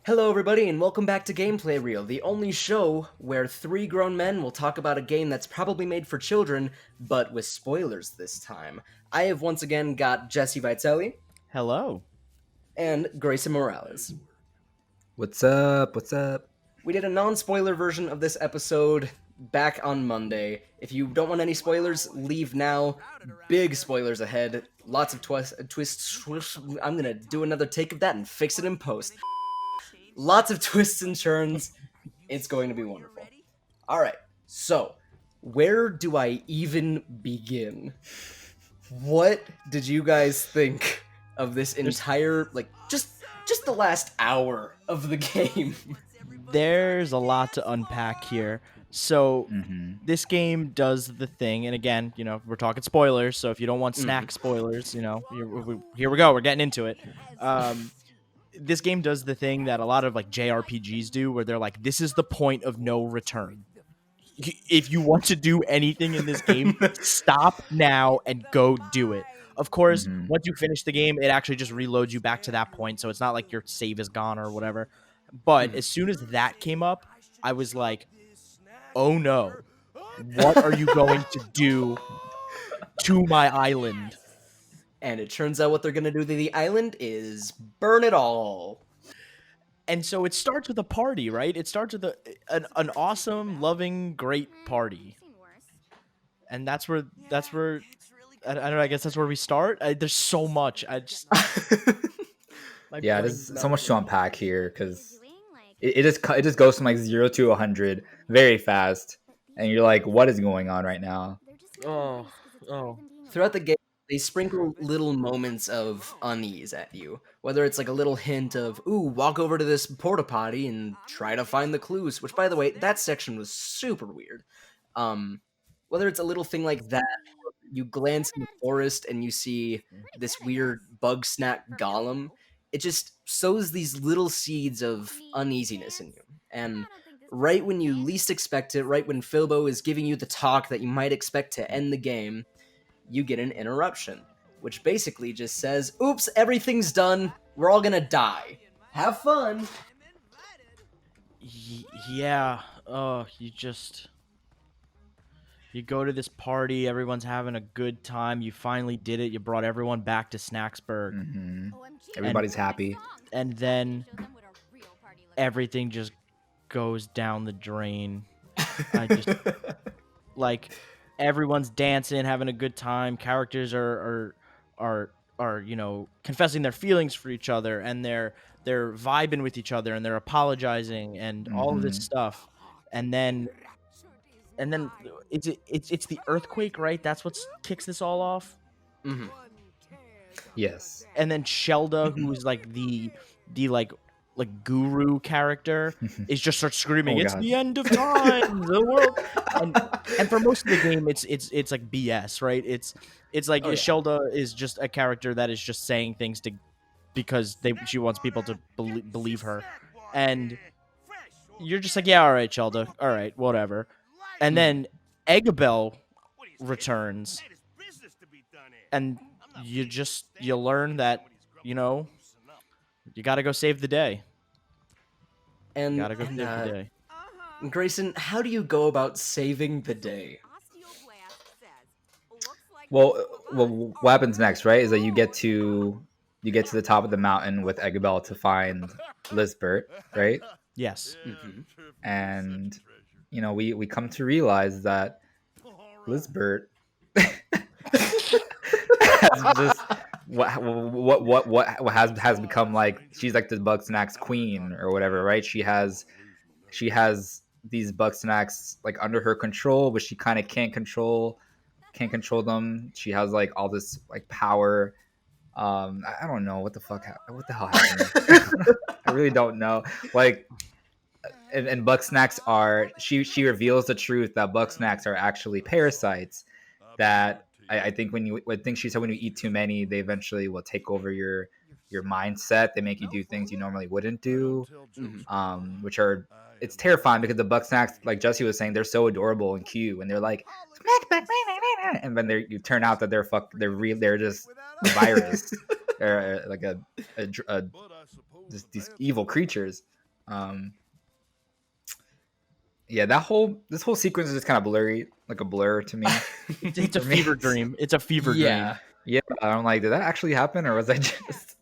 Hello, everybody, and welcome back to Gameplay Reel, the only show where three grown men will talk about a game that's probably made for children, but with spoilers this time. I have once again got Jesse Vitelli Hello. and Grayson Morales. What's up? What's up? We did a non-spoiler version of this episode back on Monday. If you don't want any spoilers, leave now. Big spoilers ahead. Lots of twists. I'm gonna do another take of that and fix it in post. Lots of twists and turns. It's going to be wonderful. All right, so where do I even begin? What did you guys think of this entire, just the last hour of the game? There's a lot to unpack here. So, this game does the thing, and again, we're talking spoilers, so if you don't want snack spoilers, here we go, we're getting into it. This game does the thing that a lot of JRPGs do, where they're like, this is the point of no return. If you want to do anything in this game, stop now and go do it. Of course, once you finish the game, it actually just reloads you back to that point, so it's not like your save is gone or whatever. But as soon as that came up, I was like, oh no, what are you going to do to my island? And it turns out what they're gonna do to the island is burn it all. And so it starts with a party, right? It starts with an awesome, loving, great party. And that's where I don't know, I guess that's where we start. There's so much. Yeah, there's so much to unpack here because it just goes from like 0 to 100 very fast, and you're like, what is going on right now? Oh. Throughout the game, they sprinkle little moments of unease at you. Whether it's like a little hint of, ooh, walk over to this porta potty and try to find the clues, which, by the way, that section was super weird. Whether it's a little thing like that, you glance in the forest and you see this weird Bugsnax golem, it just sows these little seeds of uneasiness in you. And right when you least expect it, right when Filbo is giving you the talk that you might expect to end the game, you get an interruption, which basically just says, oops, everything's done, we're all gonna die. Have fun! Yeah. Oh, you go to this party, everyone's having a good time, you finally did it, you brought everyone back to Snacksburg. Everybody's happy. And then everything just goes down the drain. I just everyone's dancing, having a good time. Characters are confessing their feelings for each other, and they're vibing with each other, and they're apologizing, and all of this stuff. And then it's the earthquake, right? That's what kicks this all off. Mm-hmm. Yes. And then Shelda, who's like the guru character, is just starts screaming, Oh, "It's God. the end of time, the world!" And for most of the game, it's like BS, right? It's like Shelda is just a character that is just saying things because she wants people to believe her, and you're just like, yeah, all right, Shelda, all right, whatever. And then Eggabell returns, and you learn that you gotta go save the day. And, Gotta go save the day. Grayson, how do you go about saving the day? Well, what happens next, right? Is that you get to the top of the mountain with Eggabell to find Lizbert, right? Yes. Mm-hmm. And we come to realize that Lizbert has just what has become like, she's like the Bugsnax queen or whatever, right? She has these Bugsnax like under her control, but she kind of can't control them. She has like all this like power. I don't know what the hell happened. I really don't know. Like, and Bugsnax are she reveals the truth that Bugsnax are actually parasites that I think she said when you eat too many, they eventually will take over your mindset. They make you do things you normally wouldn't do, which are, it's terrifying because the Bugsnax, like Jesse was saying, they're so adorable and cute, and they're like, and then you turn out that they're just a virus, or like a just these evil creatures. Yeah, this whole sequence is just kind of blurry, like a blur to me. It's a fever dream. It's a fever dream. Yeah, I'm like, did that actually happen, or was I just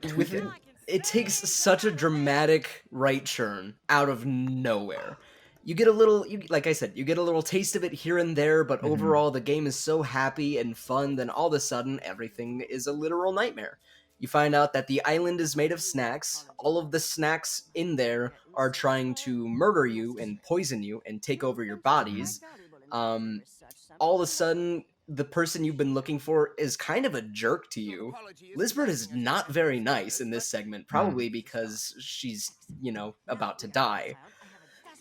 tweaking? It takes such a dramatic right turn out of nowhere. You get a little, like I said, you get a little taste of it here and there, but overall the game is so happy and fun, then all of a sudden everything is a literal nightmare. You find out that the island is made of snacks. All of the snacks in there are trying to murder you and poison you and take over your bodies. All of a sudden, the person you've been looking for is kind of a jerk to you. Lizbert is not very nice in this segment, probably because she's, about to die.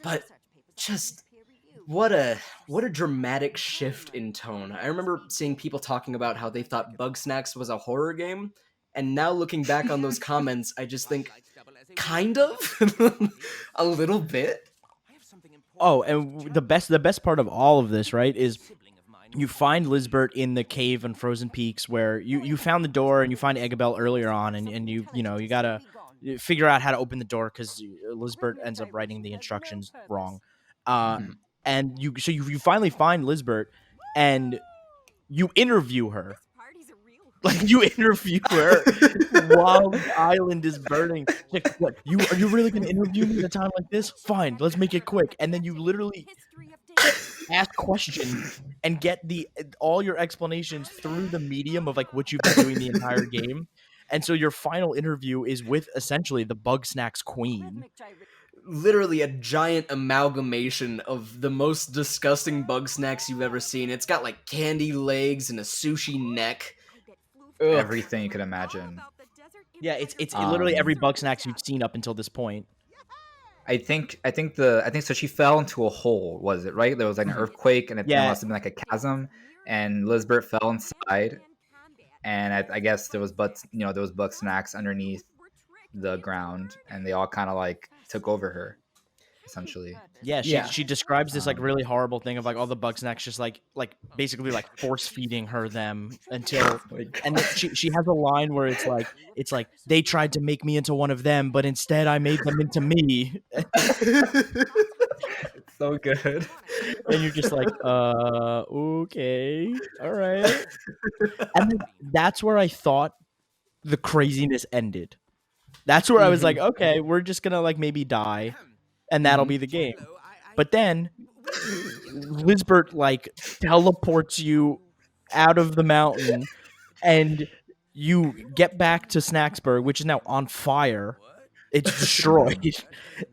But just what a dramatic shift in tone. I remember seeing people talking about how they thought Bugsnax was a horror game, and now looking back on those comments, I just think kind of a little bit. Oh, and the best part of all of this, right, is you find Lizbert in the cave on Frozen Peaks, where you found the door, and you find Eggabell earlier on, and you gotta figure out how to open the door because Lizbert ends up writing the instructions wrong. And you finally find Lizbert, and you interview her. Like, you interview her while the island is burning. Like, what? Are you really gonna interview me at a time like this? Fine, let's make it quick. And then you literally ask questions and get all your explanations through the medium of like what you've been doing the entire game. And so your final interview is with essentially the Bugsnax queen. Literally a giant amalgamation of the most disgusting Bugsnax you've ever seen. It's got like candy legs and a sushi neck. Ugh. Everything you could imagine. Yeah, it's literally every Bugsnax you've seen up until this point. I think so. She fell into a hole. Was it right? There was like an earthquake, and it must have been like a chasm. And Lizbert fell inside, and I guess there was Bugsnax underneath the ground, and they all kind of like took over her, essentially. Yeah, she describes this like really horrible thing of like all the Bugsnax just like basically like force feeding her them until, and then she has a line where it's like they tried to make me into one of them, but instead I made them into me. It's so good. And you're just like, okay, all right. And then that's where I thought the craziness ended. That's where I was like, okay, we're just gonna like maybe die, and that'll be the game. But then Lizbert like teleports you out of the mountain, and you get back to Snacksburg, which is now on fire. It's destroyed,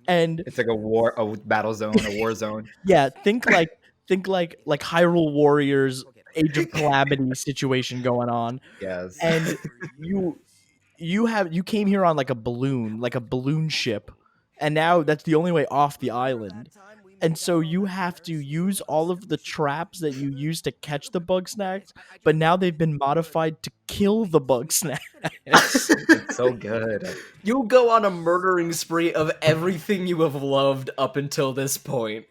and it's like a battle zone, a war zone. Yeah, think like Hyrule Warriors Age of Calamity situation going on. Yes, and you came here on like a balloon ship, and now that's the only way off the island. And so you have to use all of the traps that you used to catch the Bugsnax, but now they've been modified to kill the Bugsnax. It's so good. You'll go on a murdering spree of everything you have loved up until this point.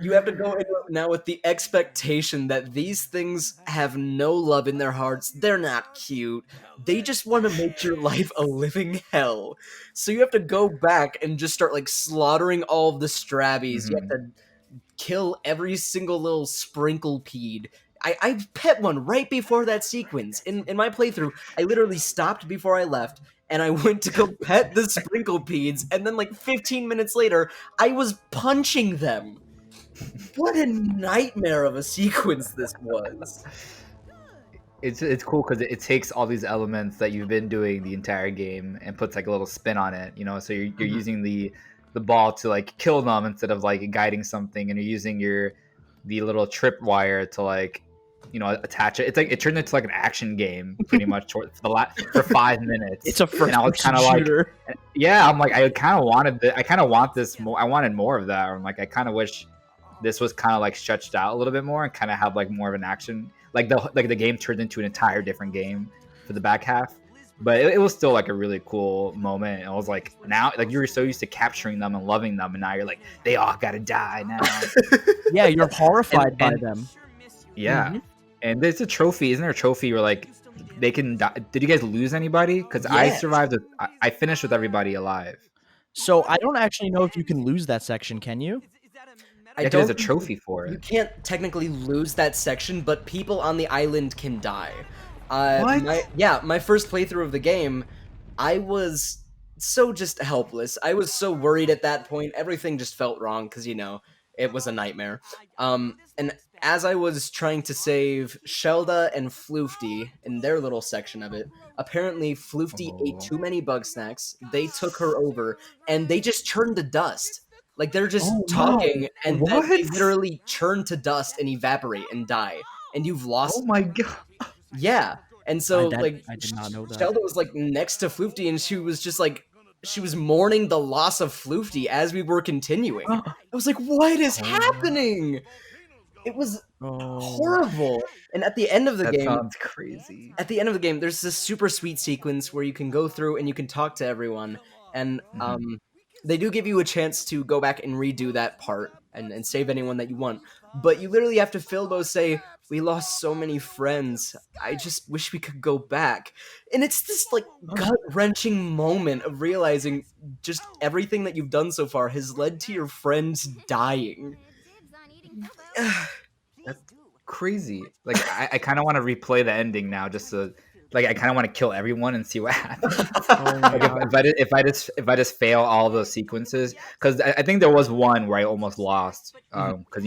You have to go in now with the expectation that these things have no love in their hearts. They're not cute. They just want to make your life a living hell. So you have to go back and just start like slaughtering all of the Strabbies. You have to kill every single little sprinklepede. I pet one right before that sequence. In my playthrough, I literally stopped before I left, and I went to go pet the sprinklepedes, and then like 15 minutes later, I was punching them. What a nightmare of a sequence this was. It's cool because it takes all these elements that you've been doing the entire game and puts like a little spin on it, so you're using the ball to like kill them instead of like guiding something, and you're using the little trip wire to like attach it. It's like it turned into like an action game pretty much for 5 minutes. It's a first person shooter. I'm like, I kind of want this more. I wanted more of that. I'm like, I kind of wish this was kind of like stretched out a little bit more and kind of have like more of an action. Like the game turned into an entire different game for the back half. But it was still like a really cool moment. I was like, now like you were so used to capturing them and loving them, and now you're like, they all gotta die now. Yeah, you're horrified by them. Yeah. And there's a trophy. Isn't there a trophy where like they can die. Did you guys lose anybody? Because I Yes. survived. I finished with everybody alive. So I don't actually know if you can lose that section. Can you? I Yeah, 'cause there's don't a trophy for You it. can't technically lose that section, but people on the island can die. What? My first playthrough of the game, I was so just helpless. I was so worried at that point. Everything just felt wrong because it was a nightmare. And as I was trying to save Shelda and Floofty in their little section of it, apparently Floofty ate Oh. too many Bugsnax. They took her over, and they just turned to dust. Like they're just Oh no! talking, and then they What? literally churn to dust and evaporate and die, and you've Oh lost. my god. Yeah, and I so like did not know that. Shelda was like next to Floofty, and she was just like she was mourning the loss of Floofty as we were continuing. I was like, "What is happening?" It was Oh. horrible. And at the end of the That game, sounds crazy. at the end of the game, there's this super sweet sequence where you can go through and you can talk to everyone, and they do give you a chance to go back and redo that part and save anyone that you want. But you literally have to Filbo say, "We lost so many friends. I just wish we could go back." And it's this like gut wrenching moment of realizing just everything that you've done so far has led to your friends dying. That's crazy. Like I kind of want to replay the ending now, just to like I kind of want to kill everyone and see what happens. Oh my Like god. if I just fail all those sequences, because I think there was one where I almost lost, because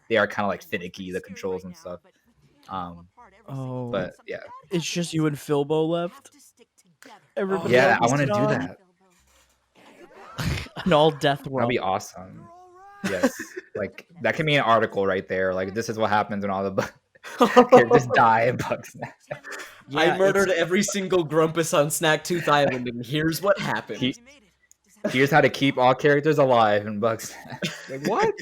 they are kind of like finicky, the controls and stuff. Oh. But yeah, It's just you and Filbo left. Everybody yeah, else I is want to do gone. that. An all death world. That'd be awesome. Yes, like that can be an article right there. Like this is what happens when all the characters die in Bugsnax. I murdered every single Grumpus on Snacktooth Island, and here's what happened. Here's how to keep all characters alive in Bugsnax. Like what?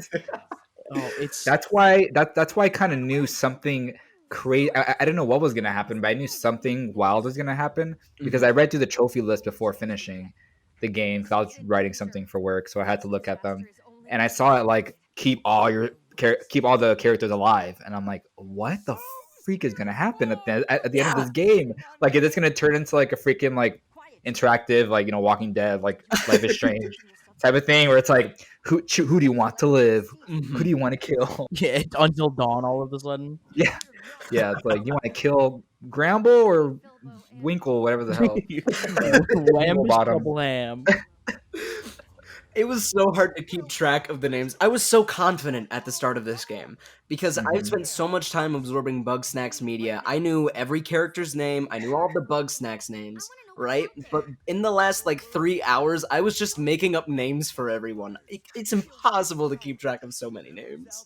That's why I kind of knew something crazy. I didn't know what was gonna happen, but I knew something wild was gonna happen because I read through the trophy list before finishing the game because I was writing something for work, so I had to look at them, and I saw it like keep all the characters alive, and I'm like, what the freak is gonna happen at the end of this game? Like, is this gonna turn into like a freaking like interactive, like Walking Dead, like Life is Strange type of thing, where it's like, who do you want to live? Who do you want to kill? Yeah, until dawn all of a sudden. Yeah, it's like, you want to kill Gramble or Winkle, whatever the hell. Lamb double ham. It was so hard to keep track of the names. I was so confident at the start of this game because I spent so much time absorbing Bugsnax media. I knew every character's name. I knew all the Bugsnax names, right? But in the last like 3 hours, I was just making up names for everyone. It's impossible to keep track of so many names.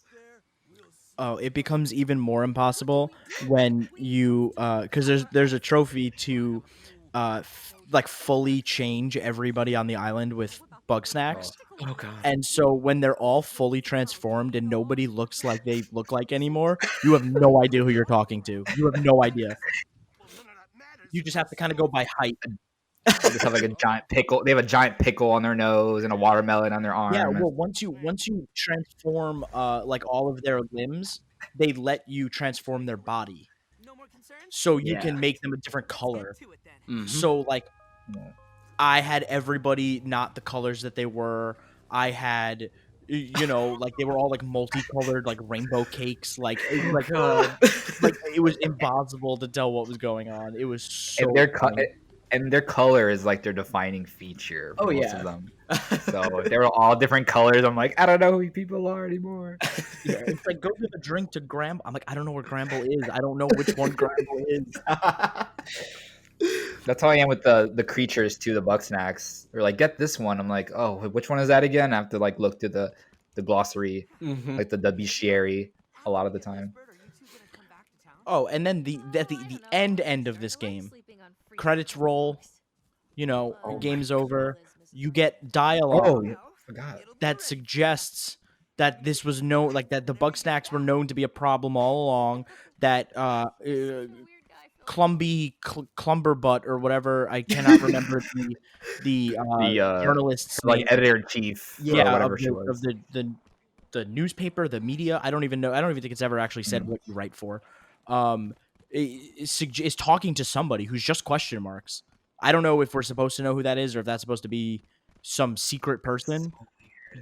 Oh, it becomes even more impossible when you because there's a trophy to like fully change everybody on the island with Bugsnax. Oh god. And so when they're all fully transformed and nobody looks like they look like anymore, you have no idea who you're talking to. You have no idea. You just have to kind of go by height. They just have like a giant pickle. They have a giant pickle on their nose and a watermelon on their arm. Yeah, well, once you transform like all of their limbs, they let you transform their body. So you can make them a different color. So like I had everybody not the colors that they were. I had like they were all like multicolored, like rainbow cakes. Like like it was impossible to tell what was going on. It was so and their color is like their defining feature for most of them. So if they were all different colors, I'm like, I don't know who people are anymore. Yeah, it's like go give a drink to Gramble. I'm like, I don't know where Gramble is. I don't know which one Gramble is. That's how I am with the creatures too, the Bugsnax. They're like, get this one. I'm like, oh, which one is that again? I have to like look through the glossary, like the bestiary a lot of the time. Oh, and then the end of this game, credits roll, game's over. You get dialogue that suggests that this was that the Bugsnax were known to be a problem all along, that Clumberbutt or whatever, I cannot remember the journalist's like name. editor-in-chief, whatever she was. Of the newspaper, the media. I don't even think it's ever actually said what you write for. is talking to somebody who's just question marks. I don't know if we're supposed to know who that is or if that's supposed to be some secret person.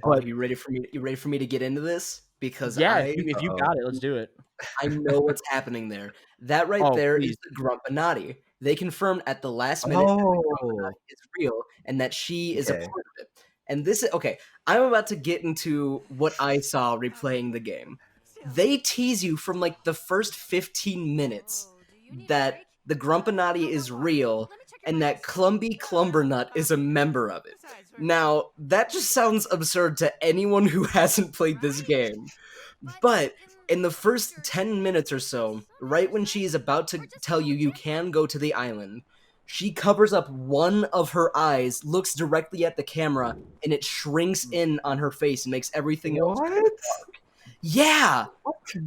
But you ready for me? You ready for me to get into this? Because yeah, if you got it, let's do it. I know what's happening there. That right Oh, there please. is the Grumpinati. They confirmed at the last minute that the Grumpinati is real and that she is a part of it. And this is okay. I'm about to get into what I saw replaying the game. They tease you from like the first 15 minutes that the Grumpinati is real and that Clumby Clumbernut is a member of it. Now, that just sounds absurd to anyone who hasn't played this game. But in the first 10 minutes or so, right when she is about to tell you you can go to the island, she covers up one of her eyes, looks directly at the camera, and it shrinks in on her face and makes everything else dark. Yeah!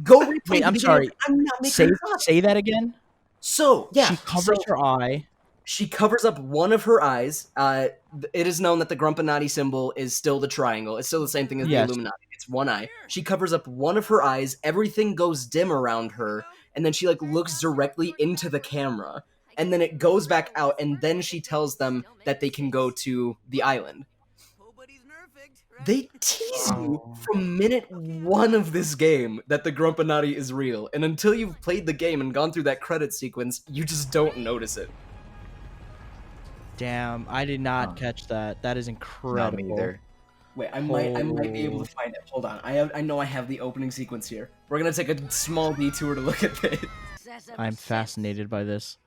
Go replay Wait, I'm the sorry. video. I'm not making this up. Say that again. So, yeah. She covers her eye. She covers up one of her eyes. It is known that the Grumpinati symbol is still the triangle. It's still the same thing as the Illuminati. It's one eye. She covers up one of her eyes. Everything goes dim around her, and then she like looks directly into the camera, and then it goes back out, and then she tells them that they can go to the island. They tease you from minute 1 of this game that the Grumpinati is real, and until you've played the game and gone through that credit sequence, you just don't notice it. Damn, I did not catch that. That is incredible. Not me either. Wait, I might be able to find it. Hold on, I know I have the opening sequence here. We're gonna take a small detour to look at this. I'm fascinated by this.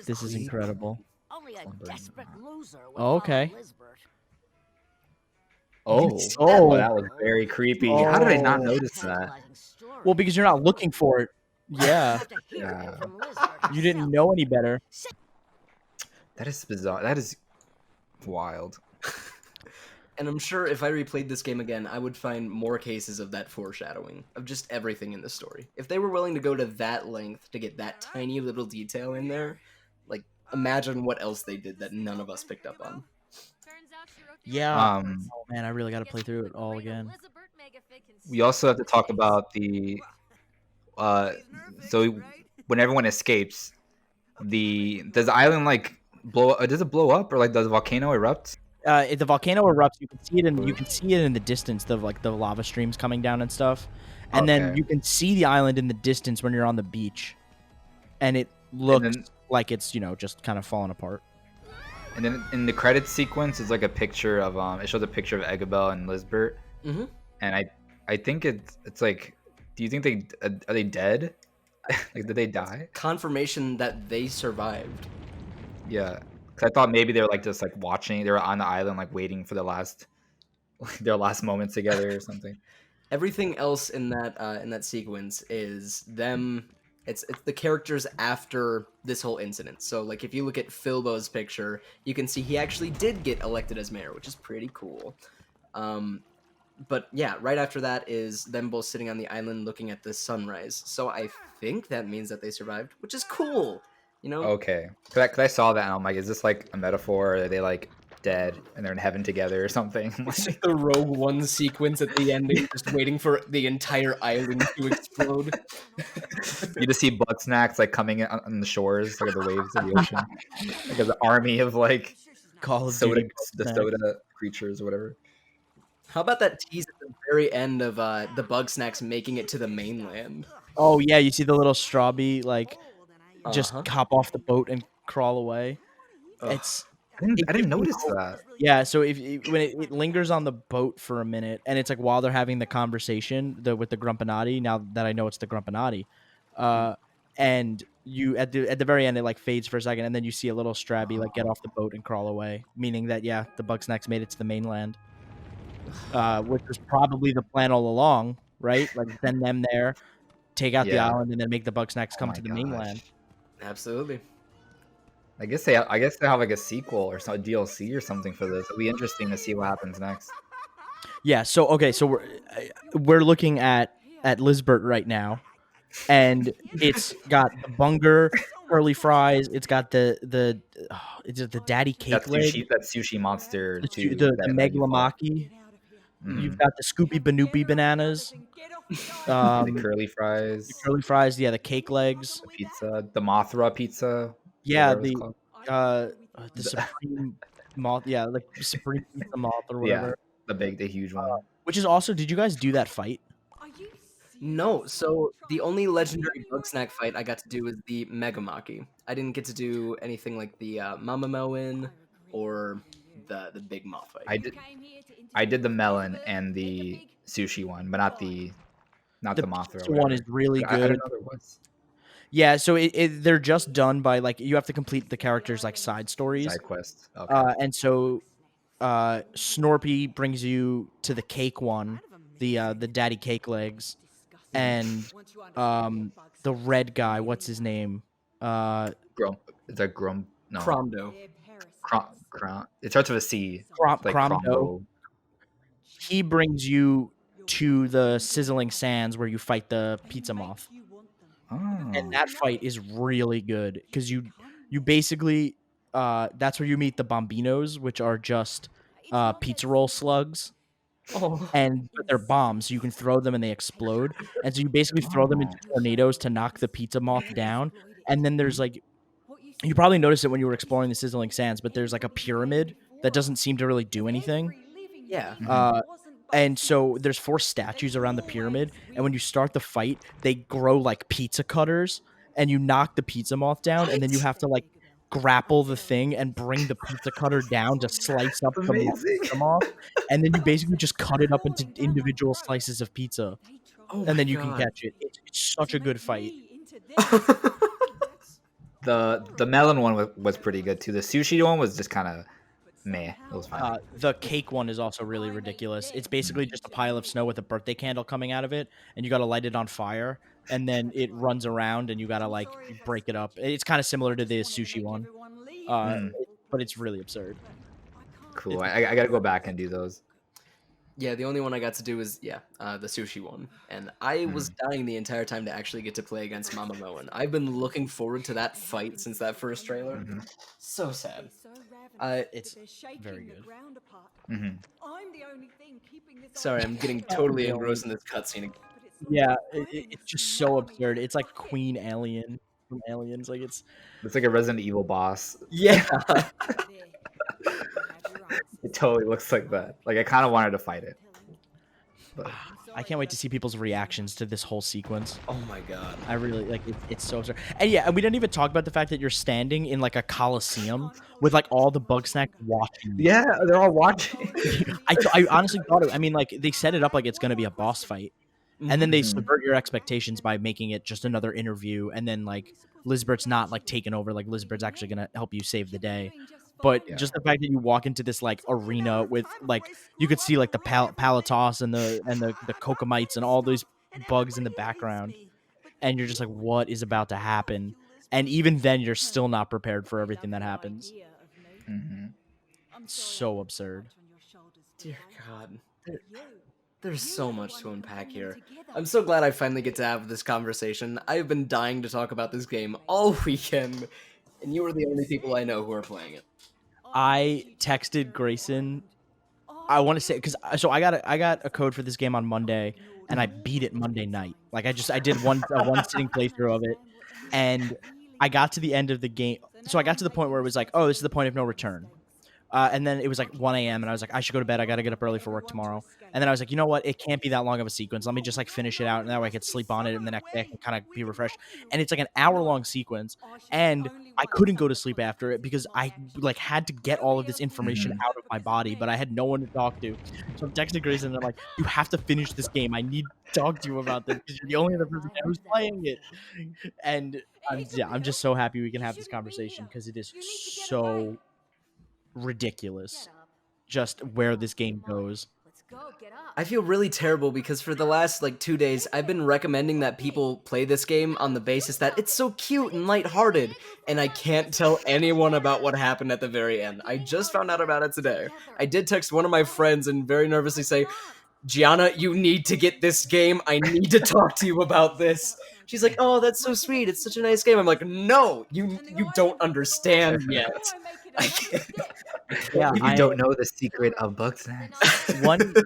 This is incredible. Only a desperate loser would Oh, okay. follow Lizbert. Oh, that was very creepy. How did I not notice that? Well, because you're not looking for it. Yeah. Yeah. You didn't know any better. That is bizarre. That is wild. And I'm sure if I replayed this game again, I would find more cases of that foreshadowing, of just everything in the story. If they were willing to go to that length to get that tiny little detail in there, like, imagine what else they did that none of us picked up on. Yeah. Oh man, I really got to play through it all again. We also have to talk about the so when everyone escapes, does the island like blow? Does it blow up or like does the volcano erupt? If the volcano erupts, you can see it in the distance of like the lava streams coming down and stuff, and then you can see the island in the distance when you're on the beach, and it looks like it's just kind of falling apart. And then in the credits sequence is like a picture of it shows a picture of Eggabell and Lizbert, and I think it's like, do you think are they dead? Like, did they die? Confirmation that they survived. Yeah, because I thought maybe they were like just like watching. They were on the island like waiting for their last moments together or something. Everything else in that sequence is them. It's the characters after this whole incident. So like if you look at Filbo's picture, you can see he actually did get elected as mayor, which is pretty cool. But yeah, right after that is them both sitting on the island looking at the sunrise. So I think that means that they survived, which is cool. Okay, because I saw that and I'm like, is this like a metaphor? Or are they like dead and they're in heaven together or something? It's like the Rogue One sequence at the ending, just waiting for the entire island to explode. You just see Bugsnax like coming in on the shores, like the waves of the ocean, like an army of like soda creatures or whatever. How about that tease at the very end of the Bugsnax making it to the mainland? Oh yeah, you see the little strawbee like just hop off the boat and crawl away. It's I didn't notice that. Yeah, so when it lingers on the boat for a minute, and it's like while they're having the conversation with the Grumpinati. Now that I know it's the Grumpinati, and you at the very end it like fades for a second, and then you see a little Strabby like get off the boat and crawl away, meaning that the Bugsnax made it to the mainland, which was probably the plan all along, right? Like send them there, take out the island, and then make the Bugsnax come to the mainland. Absolutely. I guess they have like a sequel or some DLC or something for this. It'll be interesting to see what happens next. Yeah. So okay. So we're looking at Lizbert right now, and it's got the bunger, curly fries. It's got the daddy cake leg. That sushi monster. The Meglamaki. You've got the Scoopy Banoopy bananas. The curly The fries, curly fries, yeah, the cake legs. the pizza, the Mothra pizza, Yeah, whatever it was called. the Supreme Moth, yeah, like Supreme Pizza Moth or Yeah, whatever. the huge one. Which is also, did you guys do that fight? No, so the only legendary Bugsnack fight I got to do was the Megamaki. I didn't get to do anything like the Mama Melon or the Big Moth fight. I did the melon and the sushi one, but not the The Mothra or pizza one whatever. is really I good. didn't know there was Yeah, so they're just done by like you have to complete the characters like side stories. side quest. Okay. And so Snorpy brings you to the cake one, the daddy cake legs, and the red guy, what's his name? Is that Grum? No. Cromdo. It starts with a C. Like Cromdo. Crombo. He brings you to the sizzling sands where you fight the pizza moth. Oh. And that fight is really good because you basically that's where you meet the bombinos, which are just pizza roll slugs. Oh. And but they're bombs, so you can throw them and they explode. And so you basically throw them into tornadoes to knock the pizza moth down. And then there's like, you probably noticed it when you were exploring the sizzling sands, but there's like a pyramid that doesn't seem to really do anything. Yeah. And so there's 4 statues around the pyramid, and when you start the fight, they grow like pizza cutters, and you knock the pizza moth down, and then you have to like grapple the thing and bring the pizza cutter down to slice up the pizza moth, and then you basically just cut it up into individual slices of pizza, and then you can catch it. It's such a good fight. The melon one was pretty good too. The sushi one was just kind of meh. It was fine. The cake one is also really ridiculous. It's basically just a pile of snow with a birthday candle coming out of it, and you got to light it on fire, and then it runs around, and you got to like break it up. It's kind of similar to the sushi one, but it's really absurd. Cool. I got to go back and do those. Yeah, the only one I got to do was the sushi one, and I was dying the entire time to actually get to play against Mama Melon. I've been looking forward to that fight since that first trailer. So sad. It's very good. Sorry, I'm getting totally engrossed in this cutscene. Yeah, it's just so absurd. It's like Queen Alien from Aliens. Like it's like a Resident Evil boss. Yeah. It totally looks like that. Like I kind of wanted to fight it. But I can't wait to see people's reactions to this whole sequence. Oh my god. I really like it. It's so absurd. And yeah, we didn't even talk about the fact that you're standing in like a coliseum with like all the Bugsnax watching. Yeah, they're all watching. I honestly thought I mean, like they set it up like it's gonna be a boss fight, and then they subvert your expectations by making it just another interview, and then like Lizbert's not like taken over. Like Lizbert's actually gonna help you save the day. But just the fact that you walk into this like arena with like you could see like the palatos and the kokomites and all those bugs in the background, and you're just like, what is about to happen? And even then, you're still not prepared for everything that happens. It's so absurd. Dear God. There's so much to unpack here. I'm so glad I finally get to have this conversation. I've been dying to talk about this game all weekend, and you are the only people I know who are playing it. I texted Greysun. I want to say because I got a code for this game on Monday, and I beat it Monday night. Like I did one sitting playthrough of it, and I got to the end of the game. So I got to the point where it was like, oh, this is the point of no return. And then it was like 1 a.m. and I was like, I should go to bed. I got to get up early for work tomorrow. And then I was like, you know what? It can't be that long of a sequence. Let me just like finish it out, and that way I could sleep on it, and the next day I can kind of be refreshed. And it's like an hour-long sequence, and I couldn't go to sleep after it because I like had to get all of this information out of my body, but I had no one to talk to. So I'm texting Grayson, and I'm like, you have to finish this game. I need to talk to you about this because you're the only other person who's playing it. And I'm just so happy we can have this conversation because it is so ridiculous just where this game goes. I feel really terrible because for the last like 2 days I've been recommending that people play this game on the basis that it's so cute and lighthearted, and I can't tell anyone about what happened at the very end. I just found out about it today. I did text one of my friends and very nervously say, Gianna, you need to get this game. I need to talk to you about this. She's like, oh, that's so sweet. It's such a nice game. I'm like, no, you don't understand yet. Yeah, If you don't know the secret of Bugsnax.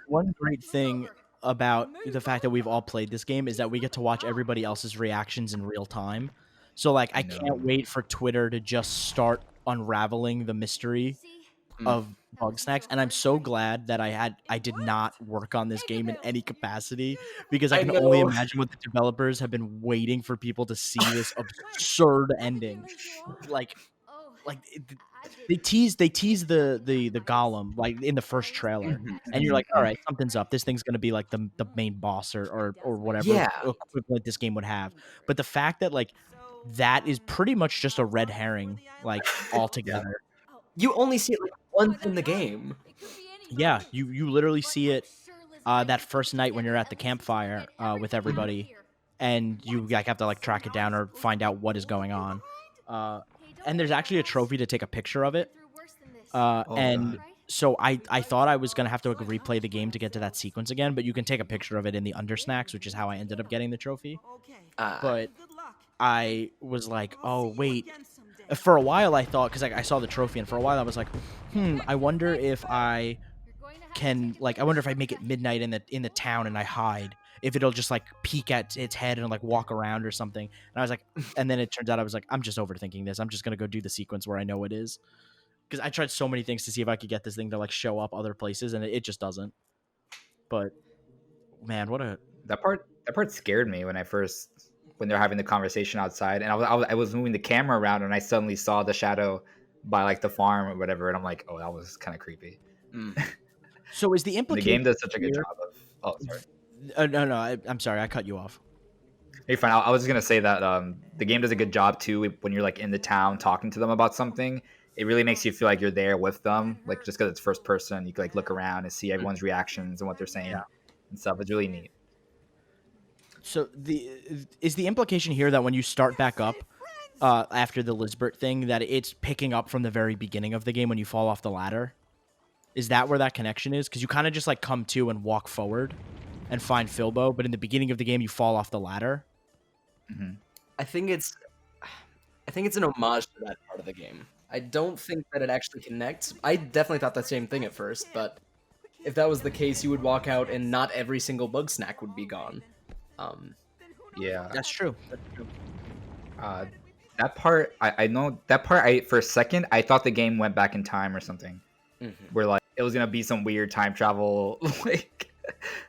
one great thing about the fact that we've all played this game is that we get to watch everybody else's reactions in real time. So like I can't wait for Twitter to just start unraveling the mystery of Bugsnax, and I'm so glad that I did not work on this game in any capacity, because I I can only know. imagine what the developers have been waiting for people to see this absurd ending. Like they tease the golem like in the first trailer, and you're like, all right, something's up. This thing's gonna be like the main boss or whatever Yeah. equivalent this game would have. But the fact that like that is pretty much just a red herring, like altogether. You only see it like once in the game. Yeah, you literally see it that first night when you're at the campfire with everybody, and you like have to like track it down or find out what is going on. And there's actually a trophy to take a picture of it. And so I thought I was gonna have to like, replay the game to get to that sequence again, but you can take a picture of it in the Undersnacks, which is how I ended up getting the trophy. But I was like, oh wait. For a while I thought, because like, I saw the trophy, and for a while I was like, I wonder if I can like I wonder if I make it midnight in the town and I hide, if it'll just like peek at its head and like walk around or something. And I was like, and then it turns out I was like, I'm just overthinking this. I'm just gonna go do the sequence where I know it is, because I tried so many things to see if I could get this thing to like show up other places, and it just doesn't. But man, that part scared me when they're having the conversation outside, and I was moving the camera around, and I suddenly saw the shadow by like the farm or whatever, and I'm like, oh, that was kind of creepy. So is the The implication game does such a good job of. Oh, sorry. No, I'm sorry, I cut you off. Hey, fine. I was just gonna say that the game does a good job too when you're like in the town talking to them about something. It really makes you feel like you're there with them, like just because it's first person, you can like look around and see everyone's reactions and what they're saying and stuff. It's really neat. So is the implication here that when you start back up after the Lizbert thing, that it's picking up from the very beginning of the game when you fall off the ladder? Is that where that connection is? Because you kind of just like come to and walk forward and find Filbo, but in the beginning of the game you fall off the ladder. I think it's an homage to that part of the game. I don't think that it actually connects. I definitely thought the same thing at first, but if that was the case, you would walk out and not every single Bugsnax would be gone. Yeah, That's true. that part I know that part. I for a second I thought the game went back in time or something, where like it was gonna be some weird time travel, like,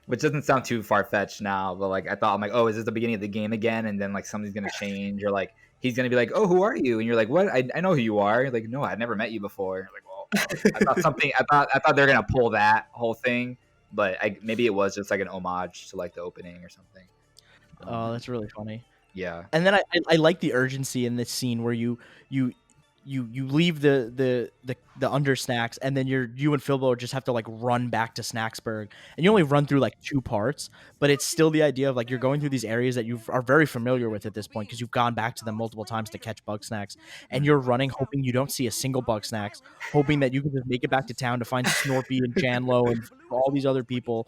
which doesn't sound too far fetched now. But like I'm like, oh, is this the beginning of the game again? And then like something's gonna change, or like he's gonna be like, oh, who are you? And you're like, what? I know who you are. You're like, no, I've never met you before. You're like, well, I thought they're gonna pull that whole thing, but maybe it was just like an homage to like the opening or something. Oh, that's really funny. Yeah. And then I like the urgency in this scene where you leave the Undersnacks, and then you and Filbo just have to like run back to Snacksburg, and you only run through like 2 parts, but it's still the idea of like you're going through these areas that you are very familiar with at this point because you've gone back to them multiple times to catch Bugsnax, and you're running hoping you don't see a single Bugsnax, hoping that you can just make it back to town to find Snorpy and Chandlo and all these other people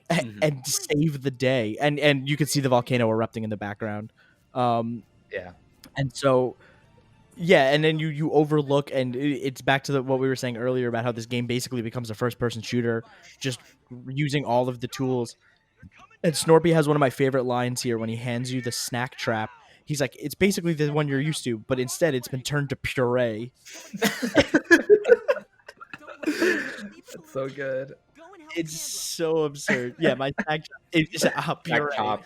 and save the day, and you can see the volcano erupting in the background. Yeah. And so yeah, and then you overlook, and it's back to what we were saying earlier about how this game basically becomes a first-person shooter, just using all of the tools. And Snorpy has one of my favorite lines here when he hands you the snack trap. He's like, it's basically the one you're used to, but instead it's been turned to puree. That's so good. It's so absurd. Yeah, my snack trap is puree. Chop.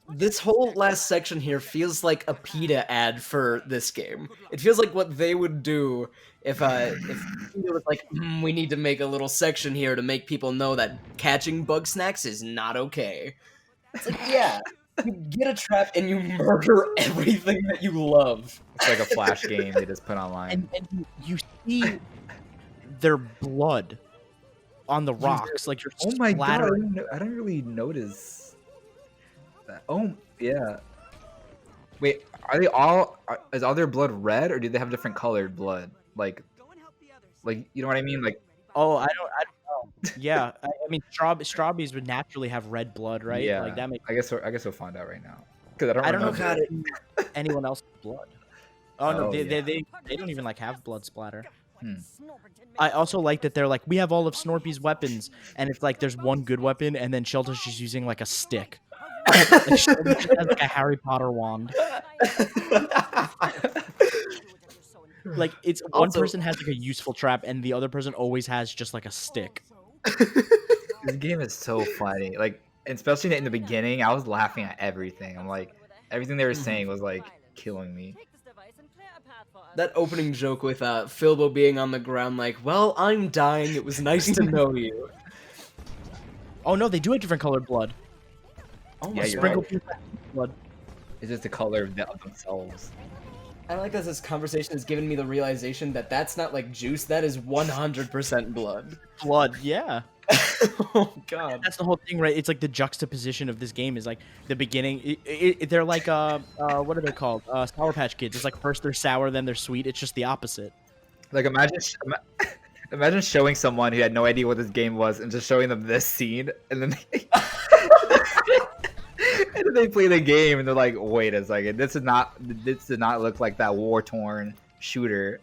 This whole last section here feels like a PETA ad for this game. It feels like what they would do if it was like, we need to make a little section here to make people know that catching Bugsnax is not okay. It's like, yeah, you get a trap and you murder everything that you love. It's like a flash game they just put online. And you see their blood on the rocks, like you're Oh my god! splattering. I don't really notice that. Oh yeah. Wait, are they all? Is all their blood red, or do they have different colored blood? Like you know what I mean? Like, Oh, I don't know. Yeah, I mean, strawberries would naturally have red blood, right? yeah. Like that makes. I guess we'll find out right now because I I don't know remember. how anyone else's blood. Oh no, Oh, yeah. they don't even like have blood splatter. Hmm. I also like that they're like, we have all of Snorpy's weapons, and it's like there's one good weapon, and then Shelter's just using like a stick. Like Shelter just has like a Harry Potter wand. Like it's one Also- person has like a useful trap, and the other person always has just like a stick. This game is so funny. Like, especially in the beginning, I was laughing at everything. I'm like, everything they were saying was like killing me. That opening joke with Philbo being on the ground like, well, I'm dying, it was nice to know you. Oh no, they do have different colored blood. Oh Yeah, my you're god. Sprinkle blood. It's just the color of themselves. I like that this conversation has given me the realization that that's not like juice, that is 100% blood. Blood, yeah. Oh god. That's the whole thing, right? It's like the juxtaposition of this game is like the beginning. They're like what are they called? Sour Patch Kids. It's like first they're sour, then they're sweet. It's just the opposite. Like, imagine showing someone who had no idea what this game was and just showing them this scene, and then and then they play the game and they're like, wait a second, this did not look like that war-torn shooter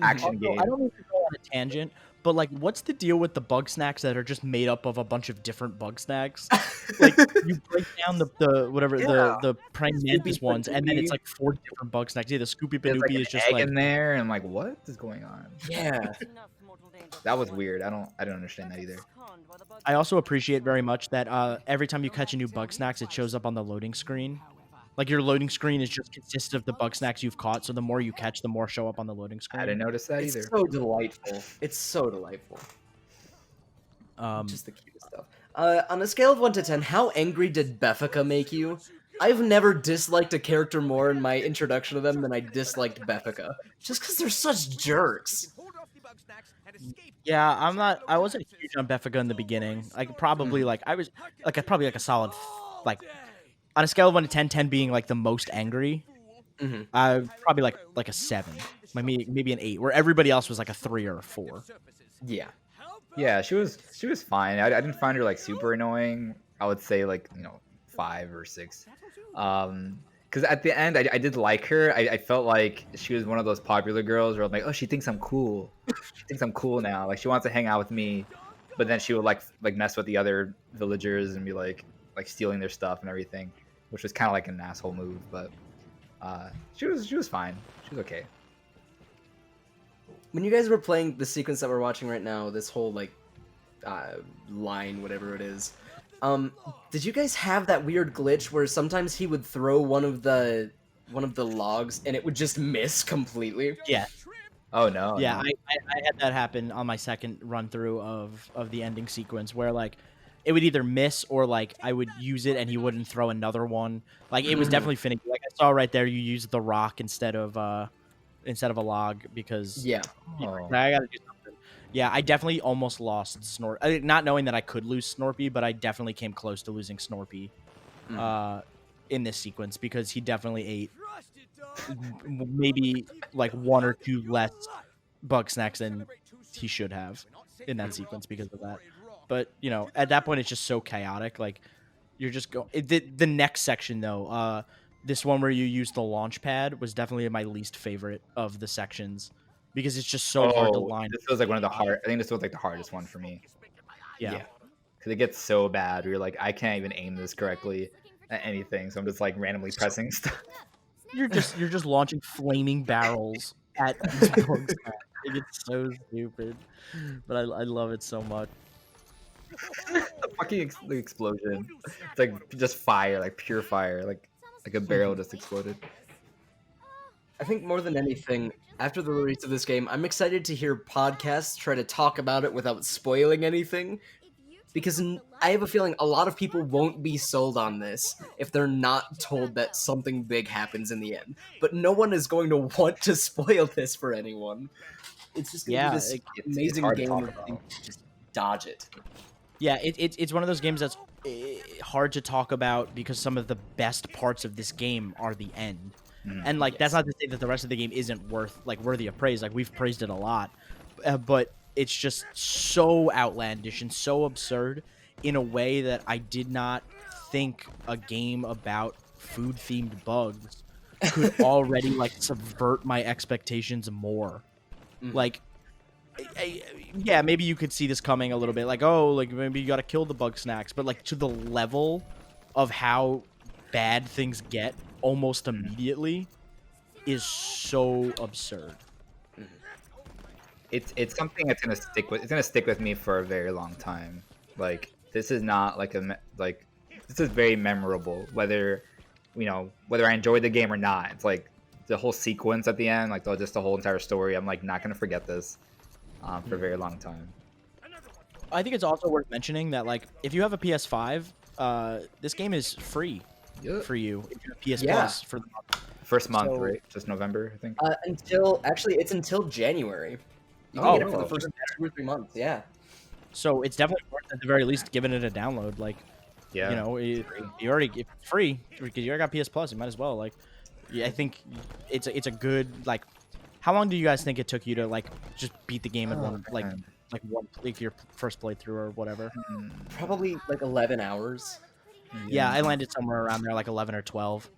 action Also, game. I don't need to go on a tangent, but like, what's the deal with the Bugsnax that are just made up of a bunch of different Bugsnax? Like, you break down the whatever the praying mantis ones, and then it's like 4 different Bugsnax. Yeah, the Scoopy There's like Panoopy an is just egg like in there, and I'm like, what is going on? Yeah. That was weird. I don't understand that either. I also appreciate very much that every time you catch a new Bugsnax, it shows up on the loading screen. Like your loading screen is just consists of the Bugsnax you've caught, so the more you catch, the more show up on the loading screen. I didn't notice that It's either. so delightful. It's so delightful. Just the cutest stuff. On a scale of 1 to 10, how angry did Befika make you? I've never disliked a character more in my introduction to them than I disliked Befika. Just because they're such jerks. Yeah, I wasn't huge on Befika in the beginning. Like probably like I was like probably like a solid like on a scale of 1 to 10, 10 being like the most angry. Probably like a 7, like maybe an 8, where everybody else was like a 3 or a 4. Yeah. Yeah, she was fine. I didn't find her like super annoying. I would say like 5 or 6. Because at the end I did like her. I felt like she was one of those popular girls where I'm like, oh, she thinks I'm cool. She thinks I'm cool now. Like she wants to hang out with me, but then she would like mess with the other villagers and be like stealing their stuff and everything, which was kind of like an asshole move. But she was fine. She was okay. When you guys were playing the sequence that we're watching right now, this whole like line, whatever it is, did you guys have that weird glitch where sometimes he would throw one of the logs and it would just miss completely? Yeah. Oh no. Yeah, no. I had that happen on my second run through of the ending sequence where like it would either miss or like I would use it and he wouldn't throw another one. Like it was definitely finicky. Like I saw right there, you used the rock instead of a log because Yeah. Oh. I gotta do something. Yeah, I definitely almost lost Snorpy. Not knowing that I could lose Snorpy, but I definitely came close to losing Snorpy in this sequence because he definitely ate maybe like 1 or 2 less Bugsnax than he should have in that sequence because of that. But at that point, it's just so chaotic. Like you're just going. The next section though, this one where you use the launch pad was definitely my least favorite of the sections because it's just so hard to line. This was like one of the hard. I think this was like the hardest one for me. Yeah. Because it gets so bad. Where you're like, I can't even aim this correctly at anything, so I'm just like randomly pressing stuff. You're just launching flaming barrels at these Bugsnax. It's so stupid, but I love it so much. The fucking the explosion. It's like just fire, like pure fire, like a barrel just exploded. I think more than anything, after the release of this game, I'm excited to hear podcasts try to talk about it without spoiling anything, because I have a feeling a lot of people won't be sold on this if they're not told that something big happens in the end. But no one is going to want to spoil this for anyone. It's just going to be this amazing hard to game talk of about. just dodge it. Yeah, it's one of those games that's hard to talk about because some of the best parts of this game are the end. And like that's not to say that the rest of the game isn't worthy of praise. Like we've praised it a lot, but it's just so outlandish and so absurd in a way that I did not think a game about food themed bugs could already like subvert my expectations more. Like, yeah, maybe you could see this coming a little bit. Like, oh, like maybe you got to kill the Bugsnax, but like to the level of how bad things get almost immediately is so absurd. It's something that's gonna stick with. It's gonna stick with me for a very long time. Like this is not like this is very memorable. Whether whether I enjoyed the game or not. It's like the whole sequence at the end, like just the whole entire story. I'm like not gonna forget this for a very long time. I think it's also worth mentioning that like if you have a PS5, this game is free for you if you have PS Plus for the month. First month, right? Just November, I think. It's until January. You can get it for the first 2 or 3 months. Yeah. So it's definitely worth at the very least giving it a download. Like, yeah, you already it's free because you already got PS Plus. You might as well. Like, I think it's a good like. How long do you guys think it took you to like just beat the game in one your first playthrough or whatever? Probably like 11 hours. Yeah, I landed somewhere around there, like 11 or 12.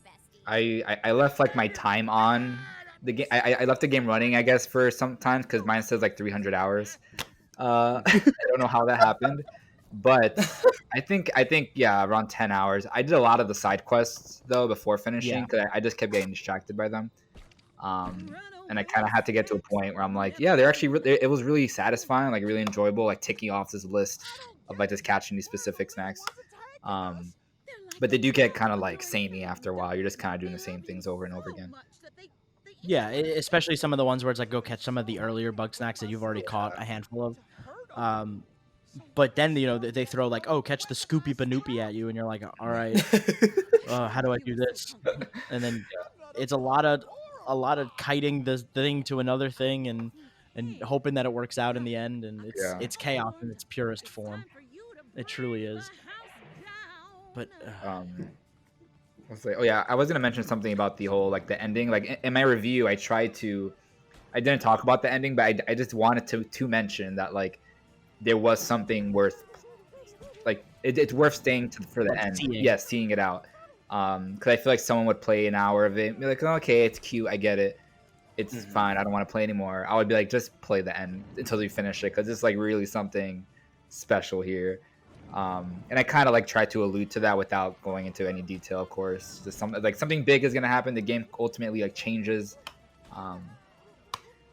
I left like my time on the game. I left the game running, I guess, for some times because mine says like 300 hours. I don't know how that happened, but I think yeah, around 10 hours. I did a lot of the side quests though before finishing because I just kept getting distracted by them. And I kind of had to get to a point where I'm like, yeah, they're actually it was really satisfying, like really enjoyable, like ticking off this list of like just catching these specific snacks. But they do get kind of like samey after a while. You're just kind of doing the same things over and over again. Yeah, especially some of the ones where it's like go catch some of the earlier Bugsnax that you've already caught a handful of. But then they throw like, oh, catch the Scoopy Banoopy at you, and you're like, all right, how do I do this? And then it's a lot of kiting the thing to another thing and hoping that it works out in the end. And it's chaos in its purest form. It truly is. But let's say, I was gonna mention something about the whole like the ending. Like in my review, I didn't talk about the ending, but I just wanted to mention that like there was something worth like it's worth staying for the end. Seeing it out. Because I feel like someone would play an hour of it and be like, oh, okay, it's cute, I get it, it's fine, I don't want to play anymore. I would be like, just play the end until you finish it because it's like really something special here. And I kind of like try to allude to that without going into any detail, of course. Just something big is gonna happen. The game ultimately like changes. So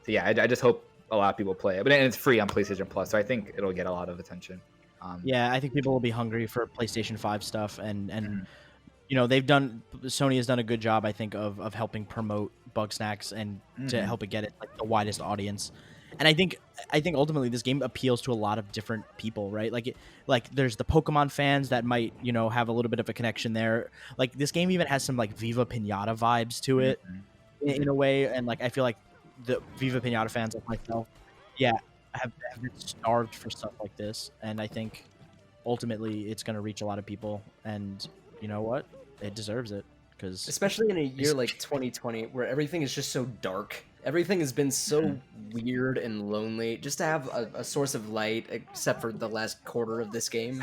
yeah, I just hope a lot of people play it. But it's free on PlayStation Plus, so I think it'll get a lot of attention. Yeah, I think people will be hungry for PlayStation 5 stuff, and Sony has done a good job, I think, of helping promote Bugsnax and to help it get it like the widest audience. And I think ultimately this game appeals to a lot of different people, right? Like there's the Pokemon fans that might, have a little bit of a connection there. Like this game even has some like Viva Pinata vibes to it in a way. And like I feel like the Viva Pinata fans like myself, have been starved for stuff like this. And I think ultimately it's going to reach a lot of people. And you know what? It deserves it. Because especially in a year like 2020 where everything is just so dark. Everything has been so weird and lonely. Just to have a source of light, except for the last quarter of this game.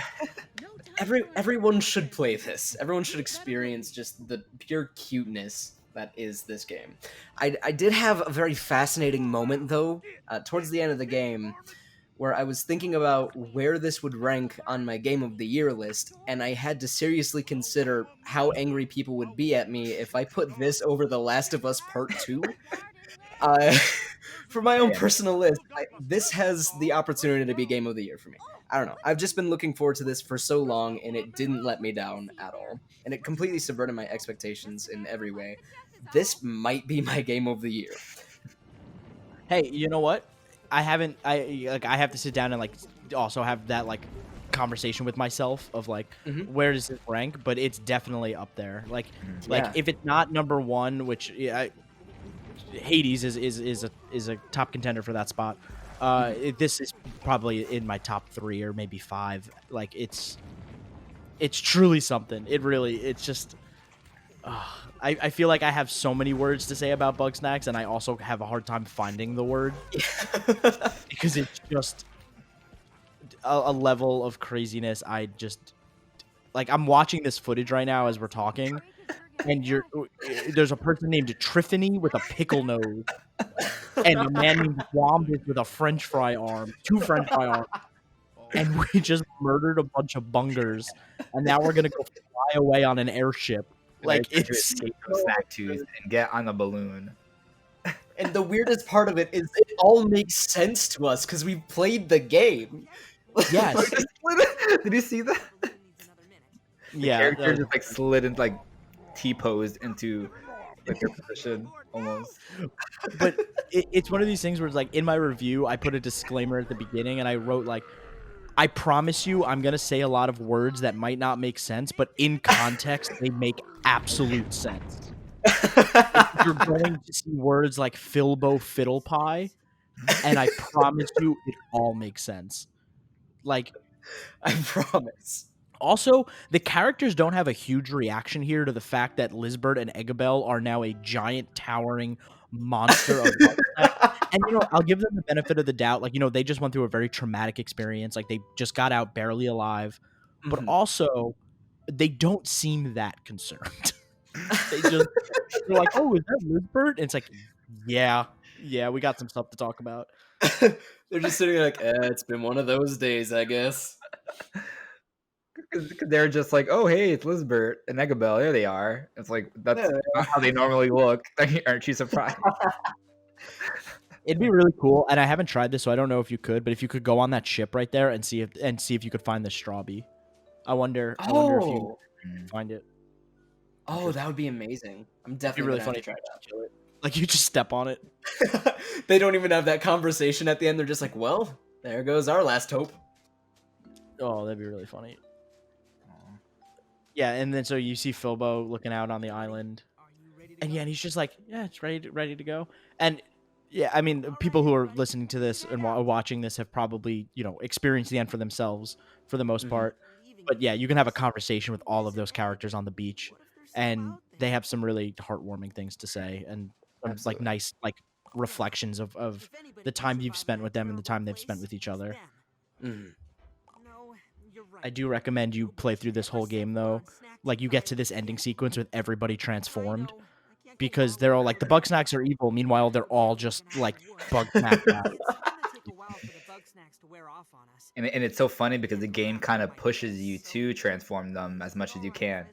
Everyone should play this. Everyone should experience just the pure cuteness that is this game. I did have a very fascinating moment, though, towards the end of the game, where I was thinking about where this would rank on my Game of the Year list, and I had to seriously consider how angry people would be at me if I put this over The Last of Us Part 2. For my own personal list, this has the opportunity to be Game of the Year for me. I don't know. I've just been looking forward to this for so long, and it didn't let me down at all. And it completely subverted my expectations in every way. This might be my Game of the Year. Hey, you know what? I have to sit down and like also have that like conversation with myself of like where does it rank, but it's definitely up there. Like if it's not number one, which Hades is a top contender for that spot. This is probably in my top 3 or maybe 5. Like it's truly something. It's just. I feel like I have so many words to say about Bugsnax, and I also have a hard time finding the word because it's just a level of craziness. I just like I'm watching this footage right now as we're talking, and there's a person named Triffany with a pickle nose, and a man named Wombus with a French fry arm, 2 French fry arms, and we just murdered a bunch of bungers, and now we're gonna go fly away on an airship. Like, to it's escape from Snack Tooth and get on a balloon. And the weirdest part of it is it all makes sense to us because we played the game. Yes. Did you see that? Yeah, Character just like slid and like T-posed into like their position almost. but it's one of these things where it's like, in my review, I put a disclaimer at the beginning, and I wrote like, I promise you, I'm gonna say a lot of words that might not make sense, but in context, they make absolute sense. You're going to see words like Filbo Fiddle Pie, and I promise you, it all makes sense. Like, I promise. also, the characters don't have a huge reaction here to the fact that Lizbert and Eggabell are now a giant, towering monster of Bugsnax. And, I'll give them the benefit of the doubt. Like, they just went through a very traumatic experience. Like, they just got out barely alive. But also, they don't seem that concerned. They're like, oh, is that Lizbert? And it's like, yeah, we got some stuff to talk about. They're just sitting there like, it's been one of those days, I guess. Because they're just like, oh, hey, it's Lizbert and Eggabell. There they are. It's like, that's not how they normally look. Aren't you surprised? It'd be really cool, and I haven't tried this, so I don't know if you could. But if you could go on that ship right there and see if you could find the Strawbee, I wonder if you find it. Oh, that would be amazing. I'm definitely really gonna funny have to try that. Kill it. Like, you just step on it. They don't even have that conversation at the end. They're just like, well, there goes our last hope. Oh, that'd be really funny. Yeah, and then so you see Filbo looking out on the island, and he's just like, yeah, it's ready to go. And yeah, I mean, people who are listening to this and watching this have probably experienced the end for themselves for the most part. But yeah, you can have a conversation with all of those characters on the beach, and they have some really heartwarming things to say, and like nice reflections of the time you've spent with them and the time they've spent with each other. I do recommend you play through this whole game, though. Like, you get to this ending sequence with everybody transformed, because they're all like, the Bugsnax are evil. Meanwhile, they're all just like Bugsnax guys. And it's so funny because the game kind of pushes you to transform them as much as you can.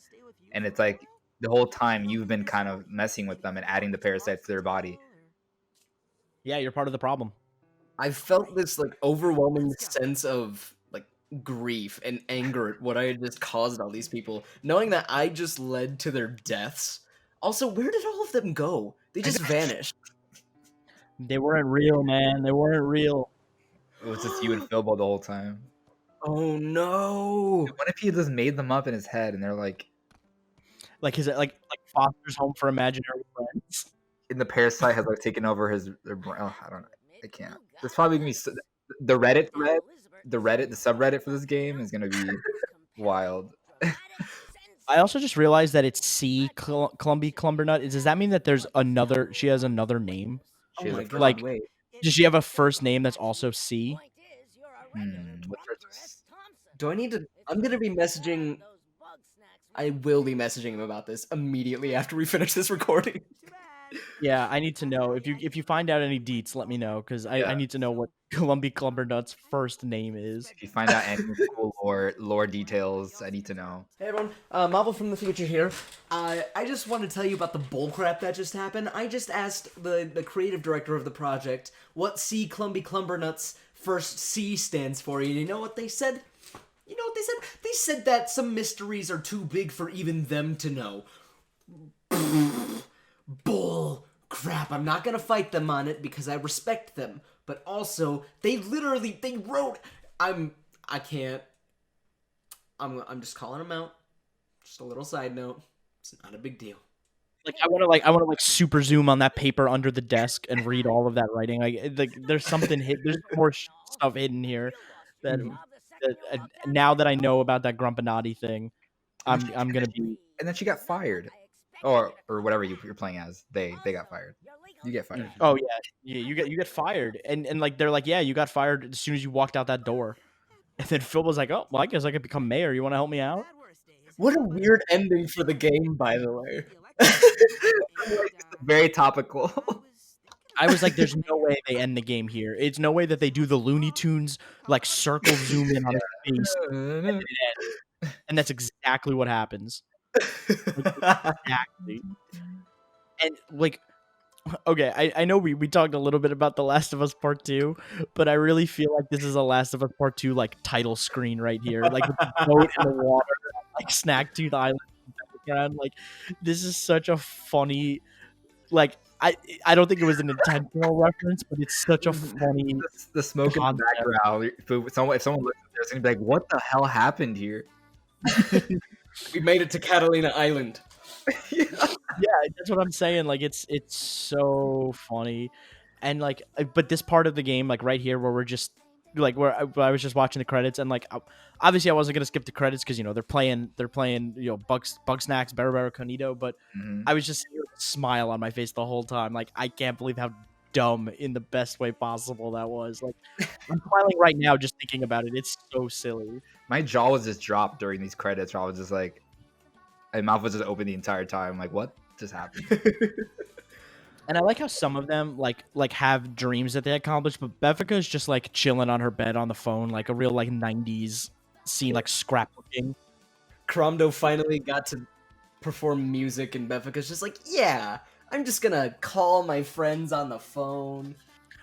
And it's like the whole time you've been kind of messing with them and adding the parasites to their body. Yeah, you're part of the problem. I felt this like overwhelming sense of like grief and anger at what I had just caused all these people, knowing that I just led to their deaths. Also, where did all of them go? They just vanished. They weren't real, man. They weren't real. It was just you and Filbo the whole time. Oh no! What if he just made them up in his head and they're like is it like Foster's Home for Imaginary Friends? And the parasite has like taken over their brain. Oh, I don't know. I can't. There's probably gonna be the Reddit thread, the subreddit for this game is gonna be wild. I also just realized that it's C Clumby Clumbernut. Does that mean that she has another name? Oh my god! Like, wait. Does she have a first name that's also C? Do I need to? I'm gonna be messaging. I will be messaging him about this immediately after we finish this recording. Yeah, I need to know. If you find out any deets, let me know, because I need to know what Clumby Clumbernut's first name is. If you find out any cool lore details, I need to know. Hey everyone, Mahvl from the future here. I just want to tell you about the bullcrap that just happened. I just asked the creative director of the project what C Clumby Clumbernut's first C stands for, and you know what they said? You know what they said? They said that some mysteries are too big for even them to know. Bull crap. I'm not gonna fight them on it because I respect them. But also, they wrote. I'm just calling them out. Just a little side note. It's not a big deal. Like, I want to super zoom on that paper under the desk and read all of that writing. Like there's something hidden. There's more stuff hidden here that now that I know about that Grumpinati thing, I'm gonna be. And then she got fired, or whatever you're playing as. They got fired. You get fired. Oh yeah. You get fired, and like they're like, yeah, you got fired as soon as you walked out that door. And then Phil was like, oh, well, I guess I could become mayor. You want to help me out? What a weird ending for the game, by the way. Very topical. I was like, "There's no way they end the game here. It's no way that they do the Looney Tunes like circle zoom in on his face, and that's exactly what happens. Like, exactly. And like, okay, I know we talked a little bit about The Last of Us Part 2, but I really feel like this is a Last of Us Part 2 like title screen right here, like with the boat in the water, like Snaggletooth Island in the background. Like, this is such a funny, like I don't think it was an intentional reference, but it's such a funny The smoke in the concept. background. If someone looks at this, gonna be like, "What the hell happened here?" We made it to Catalina Island. Yeah, that's what I'm saying. Like, it's so funny, and like, but this part of the game, like right here, where we're just like where I was just watching the credits, and like obviously I wasn't gonna skip the credits because they're playing Bugsnax, Barra Conito, but I was just seeing a smile on my face the whole time. Like, I can't believe how dumb in the best way possible that was. Like, I'm smiling right now just thinking about it. It's so silly. My jaw was just dropped during these credits. Where I was just like, my mouth was just open the entire time. Like, what just happened? And I like how some of them like have dreams that they accomplish, but Befika is just like chilling on her bed on the phone, like a real like 90s scene, like scrapbooking. Cromdo finally got to perform music, and Befika's just like, yeah, I'm just gonna call my friends on the phone.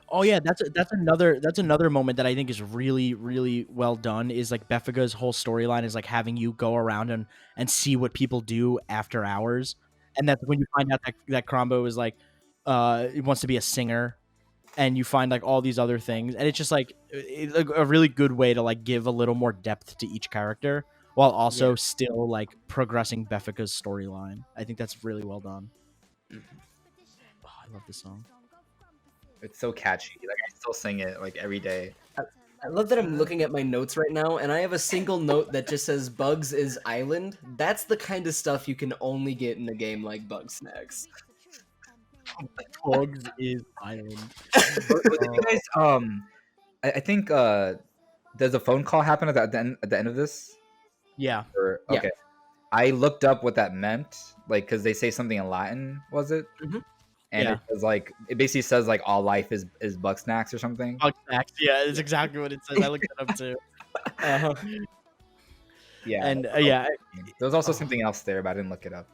Oh yeah, that's another moment that I think is really well done. Is like Befika's whole storyline is like having you go around and see what people do after hours, and that's when you find out that Crombo is like he wants to be a singer, and you find like all these other things, and it's just like a really good way to like give a little more depth to each character while also still like progressing Befika's storyline. I think that's really well done. Oh, I love this song. It's so catchy. Like, I still sing it like every day. I love that I'm looking at my notes right now, and I have a single note that just says Bugs is Island. That's the kind of stuff you can only get in a game like Bugsnax. Bugs is Island. Did you guys? I think does a phone call happen at the end of this? Yeah. Or, Yeah. okay. I looked up what that meant, like, because they say something in Latin. Was it? Mhm. And Yeah. it was like, it basically says like all life is Bugsnax or something. Bugsnax. Yeah, it's exactly what it says. I looked it up too. Yeah. And There was also something else there, but I didn't look it up.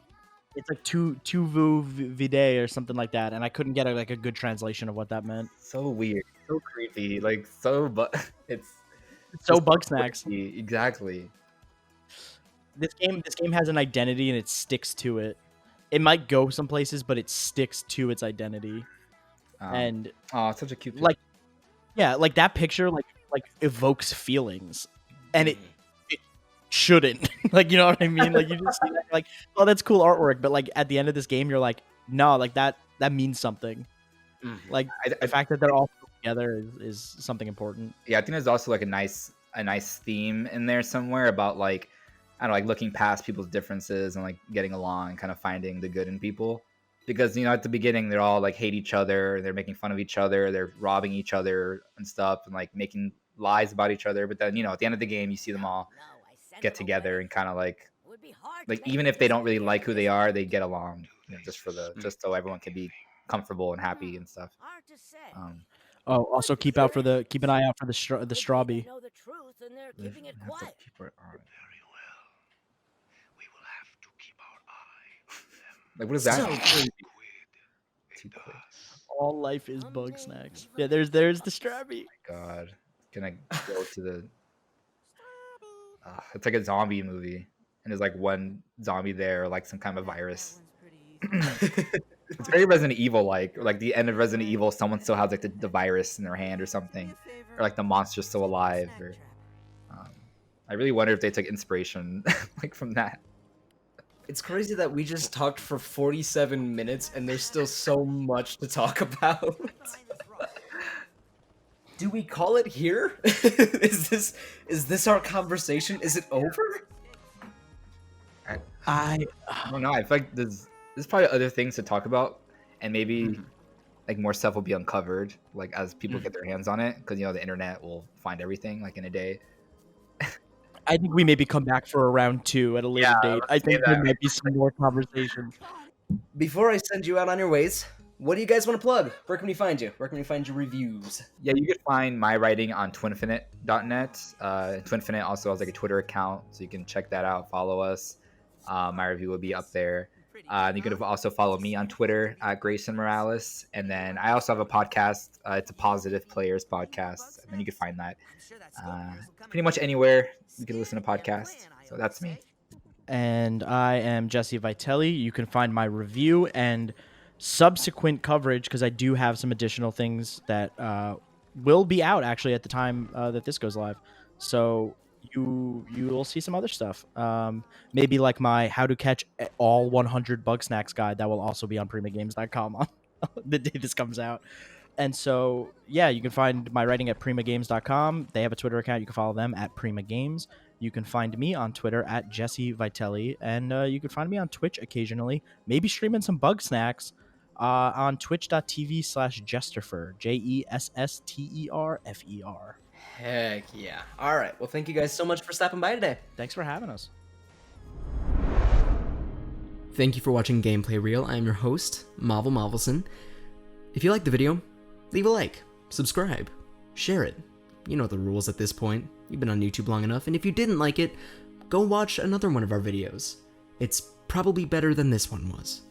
it's like tu vu vide or something like that, and I couldn't get a good translation of what that meant. So weird, so creepy, like it's So just Bugsnax. creepy. Exactly. This game has an identity and it sticks to it. It might go some places, but it sticks to its identity. And oh, it's such a cute picture. like, yeah, like that picture like evokes feelings, and it shouldn't. Like, you know what I mean? Like, you just see that, like, oh, that's cool artwork, but like at the end of this game, you're like, no, like that means something. Like the fact that they're all together is something important. Yeah, I think there's also like a nice theme in there somewhere about like, I don't know, like looking past people's differences and like getting along and kind of finding the good in people. Because, at the beginning they're all like hate each other, they're making fun of each other, they're robbing each other and stuff, and like making lies about each other. But then, at the end of the game, you see them all get together and kind of like even if they don't really like who they are, they get along, just so everyone can be comfortable and happy and stuff. Also keep an eye out for the strawby. Like, what is that? So crazy. All life is Bugsnax. Yeah, there's the strawby. God, can I go to the? It's like a zombie movie, and there's like one zombie there, like some kind of virus. It's very Resident Evil like the end of Resident Evil, someone still has like the virus in their hand or something, or like the monster's still alive. Or I really wonder if they took inspiration like from that. It's crazy that we just talked for 47 minutes and there's still so much to talk about. Do we call it here? Is this our conversation? Is it over? I don't know. I feel like there's probably other things to talk about, and maybe like more stuff will be uncovered like as people get their hands on it, because the internet will find everything like in a day. I think we maybe come back for a round 2 at a later date. I let's say think there that. might be some more conversations. Before I send you out on your ways, what do you guys want to plug? Where can we find you? Where can we find your reviews? Yeah, you can find my writing on twinfinite.net. Twinfinite also has like a Twitter account, so you can check that out, follow us. My review will be up there. You can also follow me on Twitter at Greysun Morales. And then I also have a podcast. It's a Positive Players podcast. And then you can find that pretty much anywhere you can listen to podcasts. So that's me. And I am Jesse Vitelli. You can find my review and subsequent coverage, because I do have some additional things that will be out actually at the time that this goes live. So you will see some other stuff. Maybe like my how to catch all 100 Bugsnax guide that will also be on primagames.com on the day this comes out. And so, yeah, you can find my writing at primagames.com. They have a Twitter account. You can follow them at primagames. You can find me on Twitter at Jesse Vitelli. And you can find me on Twitch occasionally, maybe streaming some Bugsnax on twitch.tv/Jesterfer, JESSTERFER. Heck yeah. All right. Well, thank you guys so much for stopping by today. Thanks for having us. Thank you for watching Gameplay Reel. I am your host, Mahvl Mahvlson. If you liked the video, leave a like, subscribe, share it. You know the rules at this point. You've been on YouTube long enough, and if you didn't like it, go watch another one of our videos. It's probably better than this one was.